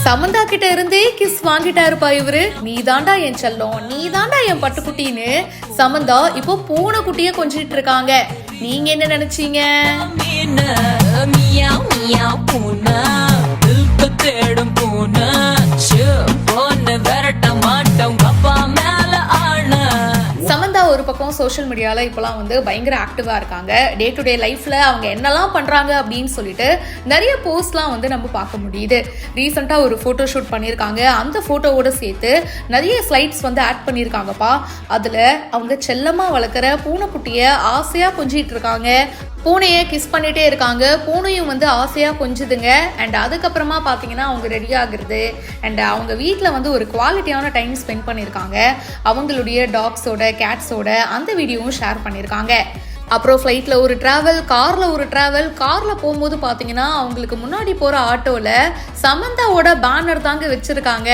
சமந்தா கிட்ட இருந்தே கிஸ் வாங்கிட்டாருப்பா இவரு. நீ தாண்டா என் செல்லம், நீ தாண்டா என் பட்டுக்குட்டின்னு சமந்தா இப்போ பூனை குட்டிய கொஞ்சிட்டு இருக்காங்க. நீங்க என்ன நினைச்சீங்க? சமந்தா ஒரு பக்கம் சோஷியல் மீடியால இப்பெல்லாம் வந்து பயங்கர ஆக்டிவா இருக்காங்க. டே டு டே லைஃப்ல அவங்க என்னெல்லாம் பண்றாங்க அப்படின்னு சொல்லிட்டு நிறைய போஸ்ட்லாம் வந்து நம்ம பார்க்க முடியுது. ரீசெண்டா ஒரு போட்டோ ஷூட் பண்ணியிருக்காங்க. அந்த போட்டோவோட சேர்த்து நிறைய ஸ்லைட்ஸ் வந்து ஆட் பண்ணியிருக்காங்கப்பா. அதுல அவங்க செல்லமா வளர்க்குற பூனைக்குட்டிய ஆசையா கொஞ்சிட்டு இருக்காங்க. பூனையை கிஸ் பண்ணிட்டே இருக்காங்க. பூனையும் வந்து ஆசையா கொஞ்சுதுங்க. அண்ட் அதுக்கப்புறமா பார்த்தீங்கன்னா அவங்க ரெடி ஆகுறது அண்ட் அவங்க வீட்டில் வந்து ஒரு குவாலிட்டியான டைம் ஸ்பெண்ட் பண்ணியிருக்காங்க. அவங்களுடைய டாக்ஸோட கேட்ஸோட அந்த வீடியோவும் ஷேர் பண்ணியிருக்காங்க. அப்புறம் ஃப்ளைட்டில் ஒரு ட்ராவல், காரில் போகும்போது பார்த்தீங்கன்னா அவங்களுக்கு முன்னாடி போகிற ஆட்டோவில் சமந்தாவோட பேனர் தாங்க வச்சுருக்காங்க.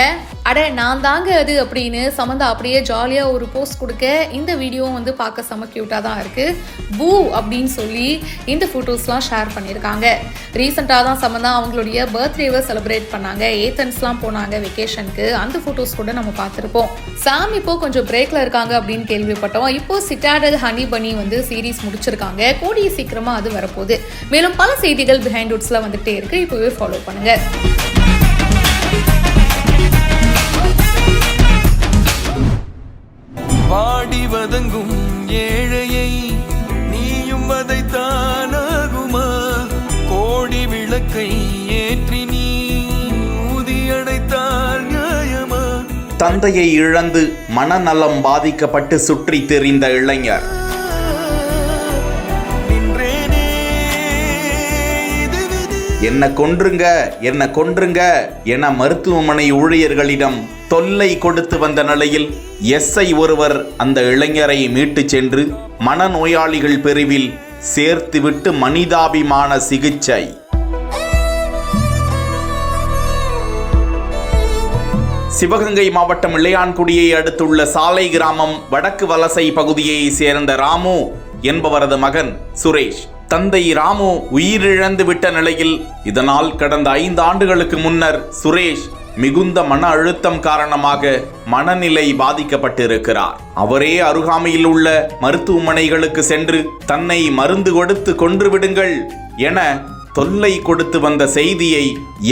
அட நான் தாங்க அது அப்படின்னு சமந்தா அப்படியே ஜாலியாக ஒரு போஸ்ட் கொடுக்க இந்த வீடியோவும் வந்து பார்க்க செம க்யூட்டாக தான் இருக்குது. பூ அப்படின்னு சொல்லி இந்த ஃபோட்டோஸ்லாம் ஷேர் பண்ணியிருக்காங்க. ரீசெண்டாக தான் சமந்தா அவங்களுடைய பர்த்டேவை செலிப்ரேட் பண்ணாங்க. ஏத்தன்ஸ்லாம் போனாங்க வெக்கேஷனுக்கு. அந்த ஃபோட்டோஸ் கூட நம்ம பார்த்துருப்போம். சாம் இப்போ கொஞ்சம் பிரேக்கில் இருக்காங்க அப்படின்னு கேள்விப்பட்டோம். இப்போ சிட்டாடல் ஹனி பனி வந்து சீரீஸ் முடிச்சிருக்காங்க. கூடிய சீக்கிரமா அது வரப்போகுது. மேலும் பல செய்திகள் பிஹைண்ட் வுட்ஸ்ல வந்துட்டே இருக்கு. இப்பவே ஃபாலோ பண்ணுங்க. பாடி வதங்கும் ஏழையை நீயும் வதைத்தானாகுமா? கோடி விளக்கை ஏற்றி நீ ஊதியடைத்தால் நியாயமா? தந்தையை இழந்து மனநலம் பாதிக்கப்பட்டு சுற்றி திரிந்த இளைஞர். என்ன கொன்றுங்க என மருத்துவமனை ஊழியர்களிடம் தொல்லை கொடுத்து வந்த நிலையில் எஸ்ஐ ஒருவர் அந்த இளைஞரை மீட்டு சென்று மனநோயாளிகள் பிரிவில் சேர்த்துவிட்டு மனிதாபிமான சிகிச்சை. சிவகங்கை மாவட்டம் இளையான்குடியை அடுத்துள்ள சாலை கிராமம் வடக்கு வலசை பகுதியை சேர்ந்த ராமு என்பவரது மகன் சுரேஷ். தந்தை ராமு உயிரிழந்து விட்ட நிலையில் இதனால் கடந்த 5 ஆண்டுகளுக்கு முன்னர் சுரேஷ் மிகுந்த மன அழுத்தம் காரணமாக மனநிலை பாதிக்கப்பட்டிருக்கிறார். அவரே அருகாமையில் உள்ள மருத்துவமனைகளுக்கு சென்று தன்னை மருந்து கொடுத்து கொன்றுவிடுங்கள் என தொல்லை கொடுத்து வந்த செய்தியை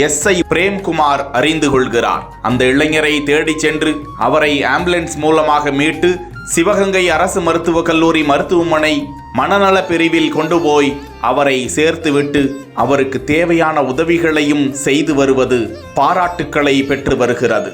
எஸ்ஐ பிரேம்குமார் அறிந்து கொள்கிறார். அந்த இளைஞரை தேடி சென்று அவரை ஆம்புலன்ஸ் மூலமாக மீட்டு சிவகங்கை அரசு மருத்துவக் கல்லூரி மருத்துவமனை மனநல பிரிவில் கொண்டு போய் அவரை சேர்த்துவிட்டு அவருக்கு தேவையான உதவிகளையும் செய்து வருவது பாராட்டுக்களை பெற்று வருகிறது.